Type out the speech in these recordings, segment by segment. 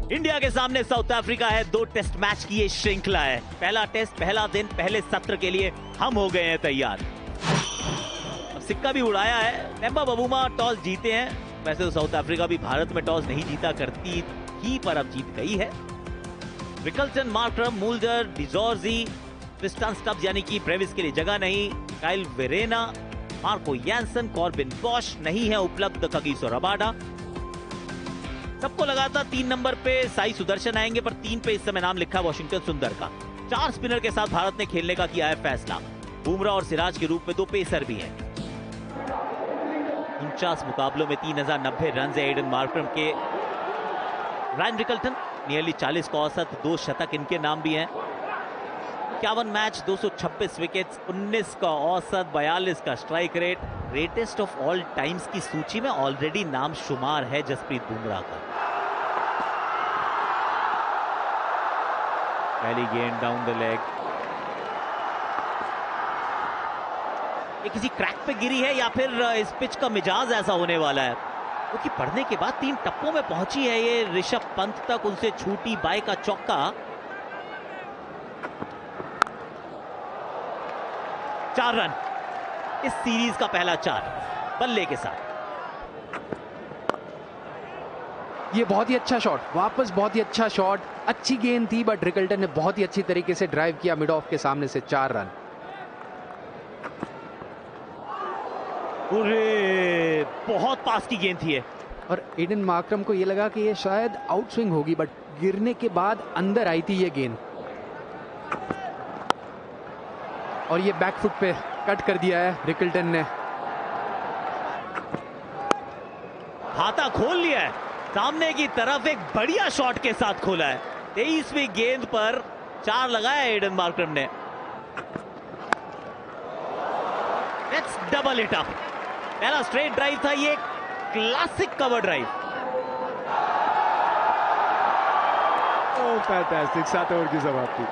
India के सामने south Africa है। 2 टेस्ट मैच की ये श्रृंखला है। पहला टेस्ट, पहला दिन, पहले सत्र के लिए हम हो गए हैं तैयार। अब सिक्का भी उड़ाया है। टेम्बा बवूमा टॉस जीते हैं। वैसे तो साउथ अफ्रीका भी भारत में टॉस नहीं जीता करती थी, पर अब जीत गई है। रिकल्टन, मार्करम, मूल्डर, डिजोर्जी, ट्रिस्टन स्टब्स यानी कि ब्रेविस के लिए जगह नहीं। Kyle Verna, Marco Jansen, Corbin Bosch नहीं है उपलब्ध। Kagiso Rabada. सबको लगा था 3 नंबर पे साई सुदर्शन आएंगे, पर 3 पे इस समय नाम लिखा वॉशिंगटन सुंदर का। 4 स्पिनर के साथ भारत ने खेलने का किया है फैसला। बुमराह और सिराज के रूप में 2 पेसर भी हैं। 49 मुकाबलों में 3090 रन है एडन मार्करम के। रायन रिकल्टन नियरली 40 का औसत, 2 शतक इनके नाम भी हैं। 51 मैच, 226 विकेट्स, 19 का औसत, 42 का strike rate. Greatest of all times की सूची में ऑलरेडी नाम शुमार है जसप्रीत बुमराह का। पहली गेंद डाउन द लेग, ये किसी क्रैक पे गिरी है या फिर इस पिच का मिजाज ऐसा होने वाला है, क्योंकि पढ़ने के बाद 3 टप्पों में पहुंची है ये ऋषभ पंत तक। उनसे छूटी बाई का चौका। 4 रन इस सीरीज का पहला 4 बल्ले के साथ। ये बहुत ही अच्छा शॉट, वापस बहुत ही अच्छा शॉट। अच्छी गेंद थी, बट रिकल्टन ने बहुत ही अच्छी तरीके से ड्राइव किया मिड ऑफ के सामने से। 4 रन। अरे बहुत पास की गेंद थी ये। और एडन मार्करम को ये लगा कि ये शायद आउट स्विंग होगी, बट गिरने के बाद अंदर आई थी ये गेंद, और ये बैकफुट पे कट कर दिया है रिकल्टन ने। खाता खोल लिया है सामने की तरफ, एक बढ़िया शॉट के साथ खोला है। 23वीं गेंद पर 4 लगाया एडन मार्करम ने। Let's double it up. पहला स्ट्रेट ड्राइव था ये, classic cover drive. Oh fantastic, 7 over की समाप्ति।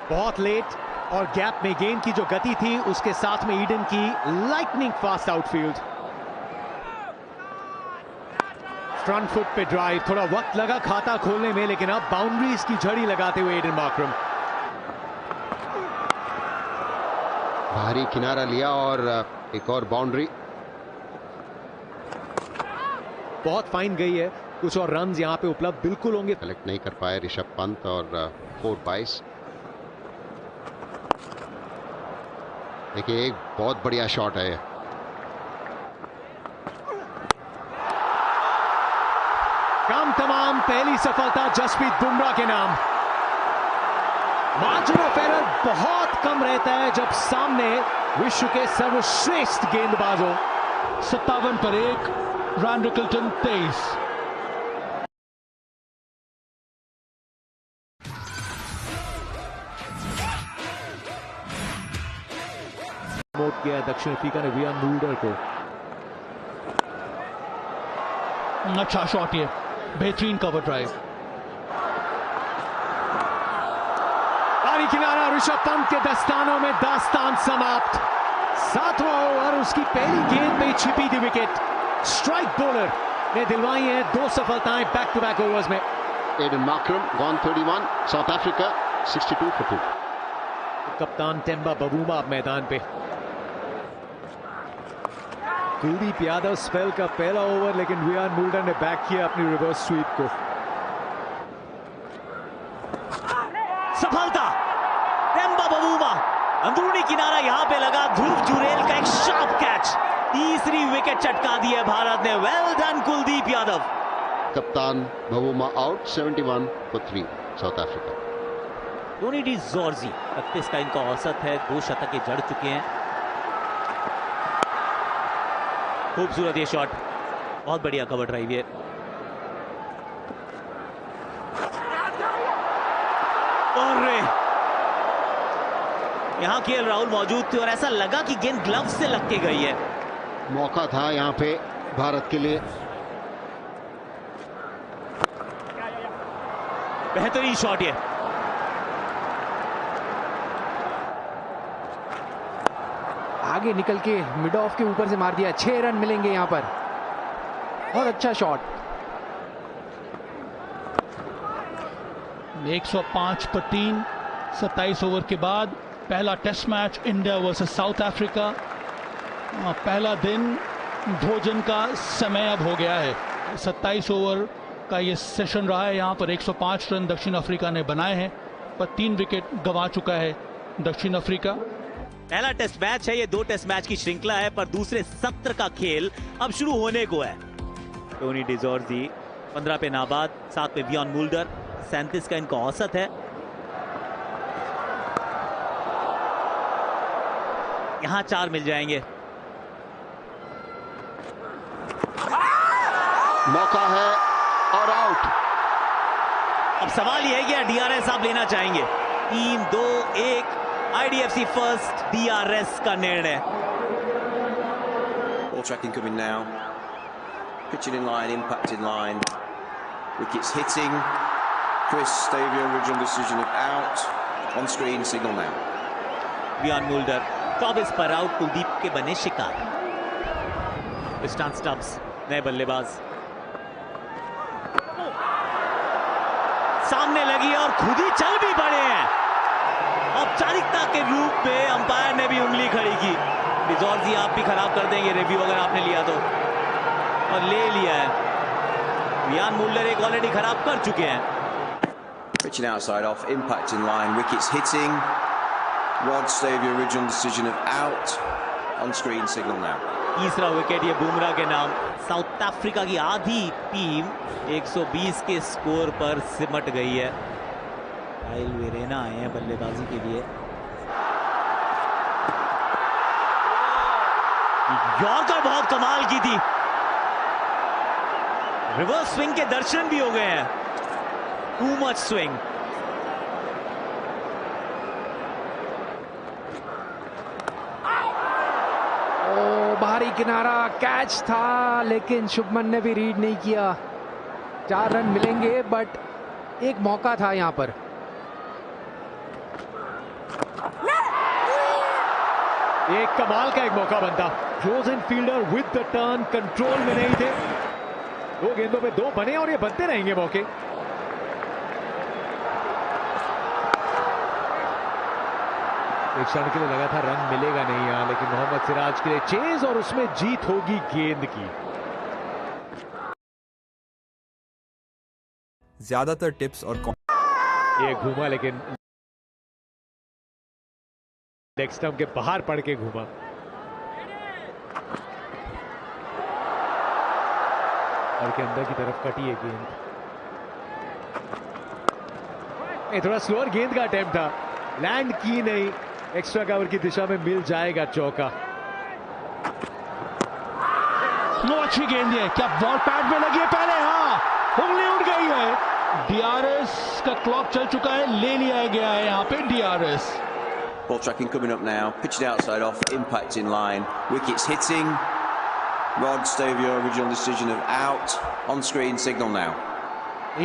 बहुत लेट और गैप में गेंद की जो गति थी, उसके साथ में ईडन की lightning fast outfield. Front foot पे ड्राइव, थोड़ा वक्त लगा खाता खोलने में, लेकिन अब बाउंड्रीज की झड़ी लगाते हुए एडन मार्करम। भारी किनारा लिया और एक और बाउंड्री। बहुत फाइन गई है। कुछ और रन्स यहां पे उपलब्ध बिल्कुल होंगे। कलेक्ट नहीं कर पाए ऋषभ पंत और 4-22। देखिए एक बहुत बढ़िया शॉट है। काम तमाम, पहली सफलता जसप्रीत बुमराह के नाम। मार्जिन ऑफ एरर बहुत कम रहता है जब सामने विश्व के सर्वश्रेष्ठ गेंदबाज हो। 57 पर 1, रायन रिकल्टन 23। मोट गया दक्षिण अफ्रीका ने वियान मूल्डर को। अच्छा शॉट, ये बेहतरीन कवर ड्राइव। किनारा, ऋषभ पंत के दस्तानों में दास्तान समाप्त। 7वां ओवर, उसकी पहली गेंद में छिपी थी विकेट। स्ट्राइक बॉलर ने दिलवाई है 2 सफलताएं बैक टू बैक ओवर्स में। Aiden Markram gone 31, South Africa 62 for 2। कप्तान टेम्बा बवूमा अब मैदान पे। कुलदीप यादव स्पेल का पहला ओवर, लेकिन वियान मूल्डर ने बैक किया अपनी रिवर्स स्वीप को। सफलता टेम्बा बवूमा, अंदरूनी किनारा यहां पे लगा। ध्रुव जुरेल का एक शार्प कैच, 3री विकेट चटका दी है भारत ने। Well done Kuldeep Yadav. कप्तान Bavuma out, 71 for 3 South Africa. Tony de Zorzi 31 का इनका औसत है, 2 शतक के जड़ चुके हैं। खूबसूरत ये शॉट, बहुत बढ़िया कवर ड्राइव है। और यहां केएल राहुल मौजूद थे और ऐसा लगा कि गेंद ग्लव से लग के गई है। मौका था यहां पे भारत के लिए। बेहतरीन शॉट ये। आगे निकल के मिड ऑफ के ऊपर से मार दिया। 6 रन मिलेंगे यहां पर। और अच्छा शॉट। 105 पर 3 27 ओवर के बाद पहला test match India versus South Africa. पहला दिन भोजन का समय अब हो गया है। 27 ओवर का ये सेशन रहा है। यहाँ पर 105 रन दक्षिण अफ्रीका ने बनाए हैं, पर 3 विकेट गंवा चुका है दक्षिण अफ्रीका। पहला टेस्ट मैच है, ये 2 टेस्ट मैच की श्रृंखला है, पर दूसरे सत्र का खेल अब शुरू होने को है। टोनी डिजोर्जी 15 पे नाबाद, 7 पे बियॉन मुल्डर, 37 का इनका औसत है। यहां 4 मिल जाएंगे। मौका है और आउट। अब सवाल यह है कि डीआरएस आप लेना चाहेंगे। 3-2-1 आईडीएफसी फर्स्ट, डीआरएस का निर्णय। Ball tracking coming now. Pitching in line, impact in line. Wickets hitting. Chris Stavia, original decision of out. On screen, signal now. Wiaan Mulder 24 पर आउट, कुलदीप के बने शिकार। स्टान स्टब्स नए बल्लेबाज। सामने लगी और खुद ही चल भी पड़े हैं। औपचारिकता के रूप में अंपायर ने भी उंगली खड़ी की। डिजोर्जी आप भी खराब कर देंगे रिव्यू अगर आपने लिया तो, और ले लिया है। बियॉन मुल्डर एक ऑलरेडी खराब कर चुके हैं। Pitching outside off, impact in line, wickets hitting. Rod Stavia, original decision of out. On screen, signal now. तीसरा विकेट ये बुमराह के नाम। साउथ अफ्रीका की आधी टीम 120 के स्कोर पर सिमट गई है। काइल वेरेना आए हैं बल्लेबाजी के लिए। यॉर्कर बहुत कमाल की थी। रिवर्स स्विंग के दर्शन भी हो गए हैं। Too much swing. बाहरी किनारा कैच था, लेकिन शुभमन ने भी रीड नहीं किया। 4 रन मिलेंगे, बट एक मौका था यहां पर। एक कमाल का एक मौका बनता। Close in fielder with the turn, control में नहीं थे। 2 गेंदों में 2 बने और ये बनते रहेंगे मौके। एक क्षण के लिए लगा था रन मिलेगा नहीं यहां, लेकिन मोहम्मद सिराज के लिए चेज और उसमें जीत होगी गेंद की। ज्यादातर टिप्स और ये घूमा, लेकिन लेग स्टंप के बाहर पड़ के घूमा। और के अंदर की तरफ कटी है गेंद। ये थोड़ा स्लोअर गेंद का अटेम्प्ट था, लैंड की नहीं। एक्स्ट्रा कवर की दिशा में मिल जाएगा चौका। अच्छी गेंद है। क्या बॉल पैड में लगी है पहले? हाँ, उंगली उड़ गई है। डीआरएस का क्लॉक चल चुका है, ले लिया गया है यहाँ पे DRS. Ball tracking coming up now. Pitching outside off, impact in line. Wickets hitting. Rod Stavia, original decision of out. On screen, signal now.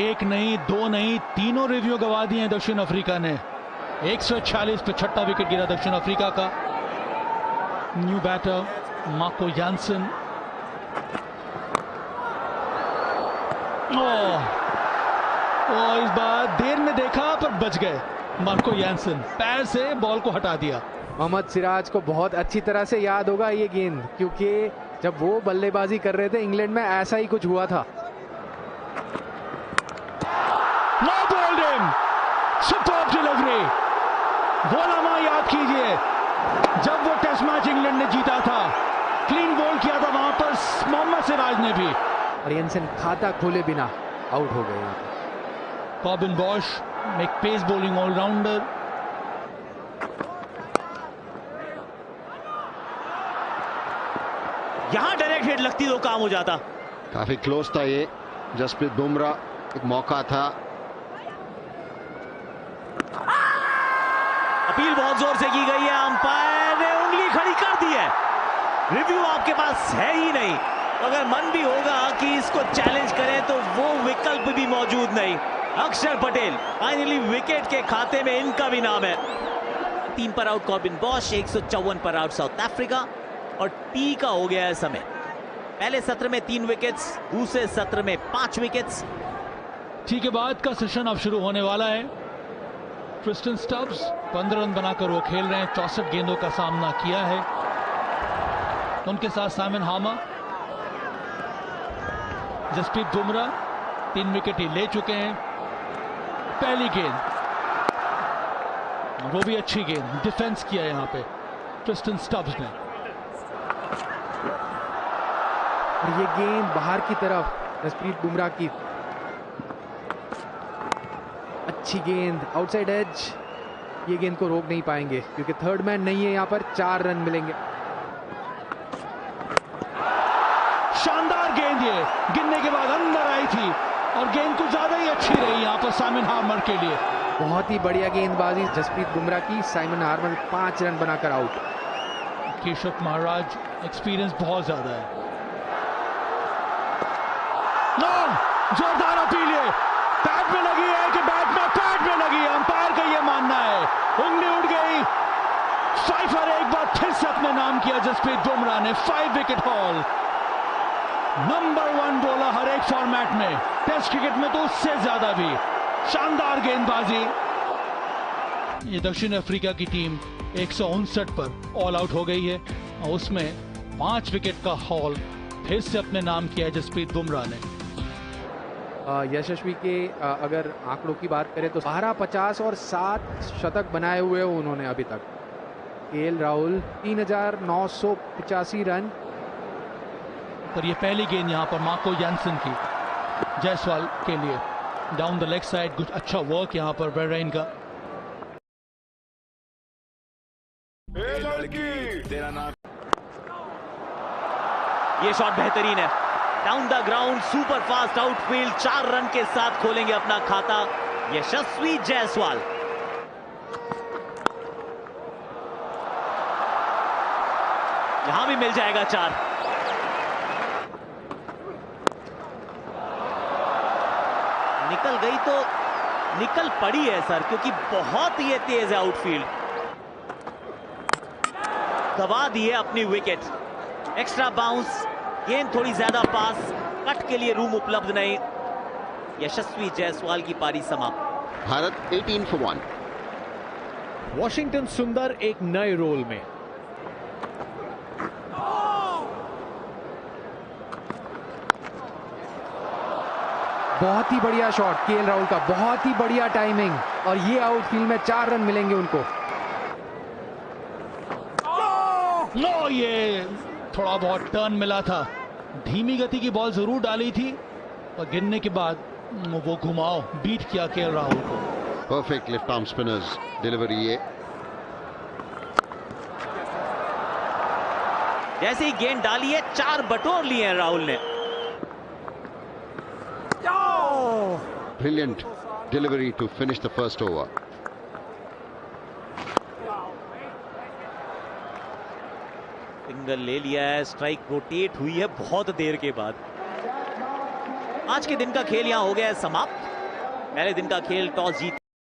1 नहीं, 2 नहीं, तीनों रिव्यू गवा दिए हैं दक्षिण अफ्रीका ने। 146 पे 6ठा विकेट गिरा दक्षिण अफ्रीका का। New batter Marco Jansen. इस बार देर में देखा पर बच गए मार्को यानसन, पैर से बॉल को हटा दिया। मोहम्मद सिराज को बहुत अच्छी तरह से याद होगा ये गेंद, क्योंकि जब वो बल्लेबाजी कर रहे थे इंग्लैंड में ऐसा ही कुछ हुआ था। No bowled him, superb delivery. वो लम्हा याद कीजिए जब वो टेस्ट मैच इंग्लैंड ने जीता था, क्लीन बॉल किया था वहां पर मोहम्मद सिराज ने भी। और यानसन खाता खोले बिना आउट हो गए। कॉबिन बॉश एक पेस बॉलिंग ऑलराउंडर। यहां डायरेक्ट हिट लगती तो काम हो जाता। काफी क्लोज था ये। जसप्रीत बुमराह, एक मौका था। अपील बहुत जोर से की गई है, अंपायर ने उंगली खड़ी कर दी है। रिव्यू आपके पास है ही नहीं, अगर मन भी होगा कि इसको चैलेंज करें तो वो विकल्प भी मौजूद नहीं। अक्षर पटेल फाइनली विकेट के खाते में इनका भी नाम है। 3 पर आउट कॉबिन बॉश, 154 पर आउट साउथ अफ्रीका, और टी का हो गया है समय। पहले सत्र में 3 विकेट्स, दूसरे सत्र में 5 विकेट्स। ठीक है, बाद का सेशन अब शुरू होने वाला है। क्रिस्टन स्टब्स 15 रन बनाकर वो खेल रहे हैं, 64 गेंदों का सामना किया है। उनके साथ Simon Harmer, Jasprit Bumrah 3 wicket ही ले चुके हैं। पहली गेंद, वो भी अच्छी गेंद, डिफेंस किया यहां पे क्रिस्टन स्टब्स ने। और ये गेंद बाहर की तरफ जसप्रीत बुमराह की, अच्छी गेंद, आउटसाइड एज। ये गेंद को रोक नहीं पाएंगे क्योंकि थर्ड मैन नहीं है यहाँ पर। 4 रन मिलेंगे। शानदार गेंद, ये गिनने के बाद अंदर आई थी और गेंद कुछ ज्यादा ही अच्छी रही यहां पर साइमन हार्मर के लिए। बहुत ही बढ़िया गेंदबाजी जसप्रीत बुमराह की। साइमन हार्मर 5 रन बनाकर आउट। केशव महाराज एक्सपीरियंस बहुत ज्यादा है। जोरदार अपील है, बैट में लगी है कि बैट में लगी है, अंपायर का ये मानना है। उंगली उड़ गई, 5 और एक बार फिर से अपने नाम किया जसप्रीत बुमराह ने। 5 विकेट हॉल, नंबर 1 बॉलर हर एक फॉर्मेट में, टेस्ट क्रिकेट में तो उससे ज्यादा भी। शानदार गेंदबाजी। ये दक्षिण अफ्रीका की टीम 159 पर ऑल आउट हो गई है और उसमें 5 विकेट का हॉल फिर से अपने नाम किया है जसप्रीत बुमराह ने। यशस्वी के अगर आंकड़ों की बात करें तो 12, 50 और 7 शतक बनाए हुए हो उन्होंने अभी तक। KL Rahul 3985 run. पर ये पहली गेंद यहां पर मार्को जैनसन की जायसवाल के लिए, डाउन द लेग साइड, कुछ अच्छा वर्क यहां पर वेरेन का। ये शॉट बेहतरीन है, down the ground, super fast outfield. 4 run के साथ खोलेंगे अपना खाता यशस्वी जायसवाल। यहां भी मिल जाएगा 4। निकल गई तो निकल पड़ी है सर, क्योंकि बहुत ही तेज है आउटफील्ड। दबा दिए अपनी विकेट। एक्स्ट्रा बाउंस, गेंद थोड़ी ज्यादा पास, कट के लिए रूम उपलब्ध नहीं। यशस्वी जायसवाल की पारी समाप्त। भारत 18 for 1। वॉशिंगटन सुंदर एक नए रोल में। बहुत ही बढ़िया शॉट केएल राहुल का, बहुत ही बढ़िया टाइमिंग। और ये आउटफील्ड में 4 रन मिलेंगे उनको। नो, ये थोड़ा बहुत टर्न मिला था, धीमी गति की बॉल जरूर डाली थी और गिरने के बाद वो घुमाओ बीट किया केएल राहुल को। Perfect left arm spinners delivery. ये जैसे ही गेंद डाली है 4 बटोर लिए हैं राहुल ने। brilliant delivery to finish the first over. Single ले लिया है, स्ट्राइक रोटेट हुई है बहुत देर के बाद। आज के दिन का खेल यहां हो गया है समाप्त। पहले दिन का खेल टॉस जीत